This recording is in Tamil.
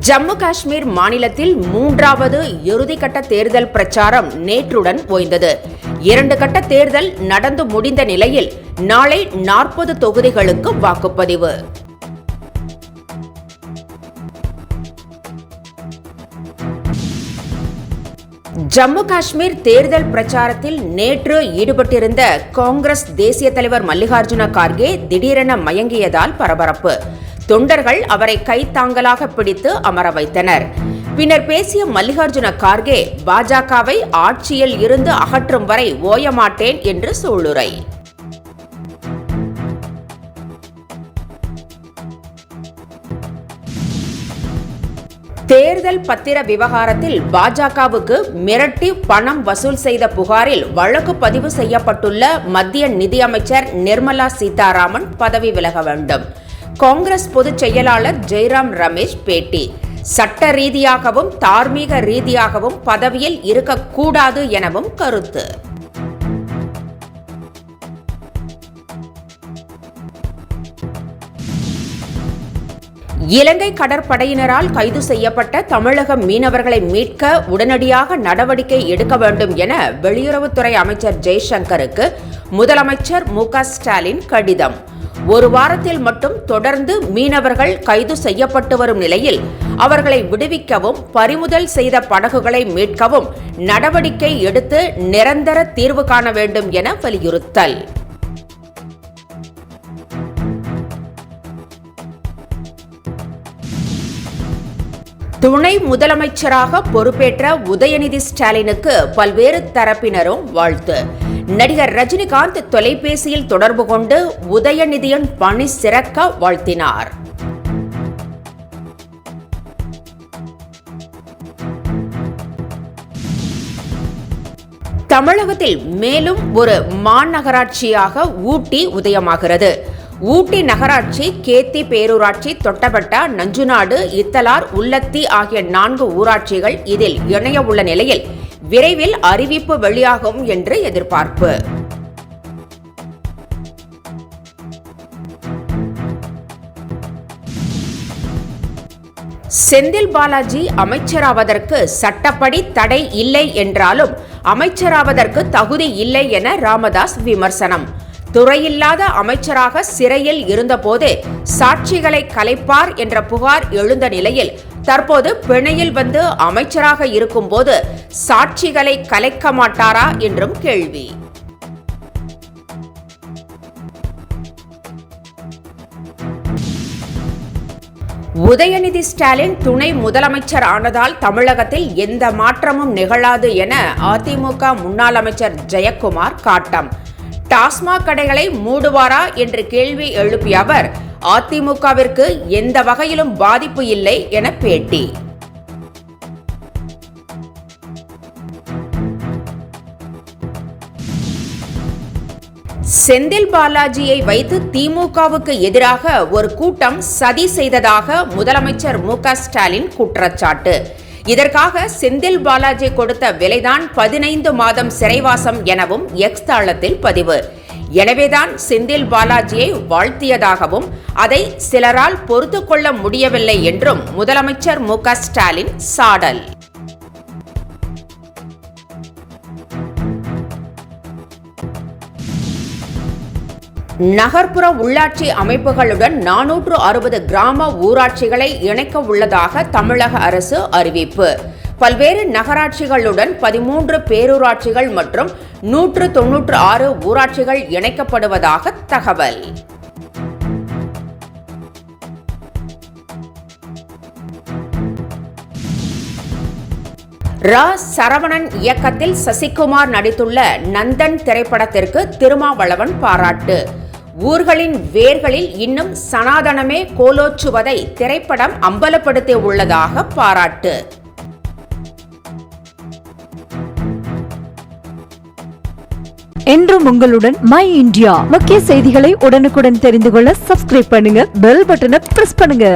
ஜம்மு காஷ்மீர் மாநிலத்தில் மூன்றாவது இறுதிக்கட்ட தேர்தல் பிரச்சாரம் நேற்றுடன் ஓய்ந்தது. 2 கட்ட தேர்தல் நடந்து முடிந்த நிலையில் நாளை 40 தொகுதிகளுக்கு வாக்குப்பதிவு. ஜம்மு காஷ்மீர் தேர்தல் பிரச்சாரத்தில் நேற்று ஈடுபட்டிருந்த காங்கிரஸ் தேசிய தலைவர் மல்லிகார்ஜுன கார்கே திடீரென மயங்கியதால் பரபரப்பு. தொண்டர்கள் அவரை கைத்தாங்கலாக பிடித்து அமர வைத்தனர். பின்னர் பேசிய மல்லிகார்ஜுன கார்கே பாஜகவை ஆட்சியில் இருந்து அகற்றும் வரை ஓயமாட்டேன் என்று சூளுரை. தேர்தல் பத்திர விவகாரத்தில் பாஜகவுக்கு மிரட்டி பணம் வசூல் செய்த புகாரில் வழக்கு பதிவு செய்யப்பட்டுள்ள மத்திய நிதியமைச்சர் நிர்மலா சீதாராமன் பதவி விலக வேண்டும். காங்கிரஸ் பொதுச் செயலாளர் ஜெய்ராம் ரமேஷ் பேட்டி. சட்ட ரீதியாகவும் தார்மீக ரீதியாகவும் பதவியில் இருக்கக்கூடாது எனவும் கருத்து. இலங்கை கடற்படையினரால் கைது செய்யப்பட்ட தமிழக மீனவர்களை மீட்க உடனடியாக நடவடிக்கை எடுக்க வேண்டும் என வெளியுறவுத்துறை அமைச்சர் ஜெய்சங்கருக்கு முதலமைச்சர் மு.க. ஸ்டாலின் கடிதம். 1 வாரத்தில் மட்டும் தொடர்ந்து மீனவர்கள் கைது செய்யப்பட்டு வரும் நிலையில் அவர்களை விடுவிக்கவும் பறிமுதல் செய்த படகுகளை மீட்கவும் நடவடிக்கை எடுத்து நிரந்தர தீர்வு காண வேண்டும் என வலியுறுத்தல். துணை முதலமைச்சராக பொறுப்பேற்ற உதயநிதி ஸ்டாலினுக்கு பல்வேறு தரப்பினரும் வாழ்த்து. நடிகர் ரஜினிகாந்த் தொலைபேசியில் தொடர்பு கொண்டு உதயநிதியின் பணி சிறக்க வாழ்த்தினார். தமிழகத்தில் மேலும் ஒரு மாநகராட்சியாக ஊட்டி உதயமாகிறது. ஊட்டி நகராட்சி, கேத்தி பேரூராட்சி, தொட்டபெட்டா, நஞ்சுநாடு, இத்தலார், உள்ளத்தி ஆகிய 4 ஊராட்சிகள் இதில் இணைய உள்ள நிலையில் விரைவில் அறிவிப்பு வெளியாகும் என்று எதிர்பார்ப்பு. செந்தில் பாலாஜி அமைச்சராவதற்கு சட்டப்படி தடை இல்லை என்றாலும் அமைச்சராவதற்கு தகுதி இல்லை என ராமதாஸ் விமர்சனம். துறையில்லாத அமைச்சராக சிறையில் இருந்தபோது சாட்சிகளை கலைப்பார் என்ற புகார் எழுந்த நிலையில் தற்போது பிணையில் வந்து அமைச்சராக இருக்கும்போது சாட்சிகளை கலைக்க மாட்டாரா என்றும் கேள்வி. உதயநிதி ஸ்டாலின் துணை முதலமைச்சர் ஆனதால் தமிழகத்தில் எந்த மாற்றமும் நிகழாது என அதிமுக முன்னாள் அமைச்சர் ஜெயக்குமார் காட்டம். டாஸ்மாக் கடைகளை மூடுவாரா என்று கேள்வி எழுப்பிய அவர் அதிமுகவிற்கு எந்த வகையிலும் பாதிப்பு இல்லை என பேட்டி. செந்தில் பாலாஜியை வைத்து திமுகவுக்கு எதிராக ஒரு கூட்டம் சதி செய்ததாக முதலமைச்சர் மு.க. ஸ்டாலின் குற்றச்சாட்டு. இதற்காக செந்தில் பாலாஜி கொடுத்த விலைதான் 15 மாதம் சிறைவாசம் எனவும் எக்ஸ் தளத்தில் பதிவு. எனவேதான் செந்தில் பாலாஜியை வாழ்த்தியதாகவும் அதை சிலரால் பொறுத்து கொள்ள முடியவில்லை என்றும் முதலமைச்சர் மு.க. ஸ்டாலின் சாடல். நகர்ப்புற உள்ளாட்சி அமைப்புகளுடன் 460 கிராம ஊராட்சிகளை இணைக்க உள்ளதாக தமிழக அரசு அறிவிப்பு. பல்வேறு நகராட்சிகளுடன் 13 பேரூராட்சிகள் மற்றும் 196 ஊராட்சிகள் இணைக்கப்படுவதாக தகவல். சரவணன் இயக்கத்தில் சசிகுமார் நடித்துள்ள நந்தன் திரைப்படத்திற்கு திருமாவளவன் பாராட்டு. ஊர்களின் வேர்களில் இன்னும் சனாதனமே கோலோச்சுவதை திரைப்படம் அம்பலப்படுத்தி உள்ளதாக பாராட்டு. என்றும் உங்களுடன் மை இந்தியா. முக்கிய செய்திகளை உடனுக்குடன் தெரிந்து கொள்ள சப்ஸ்கிரைப் பண்ணுங்க, பெல் பட்டனை பிரஸ் பண்ணுங்க.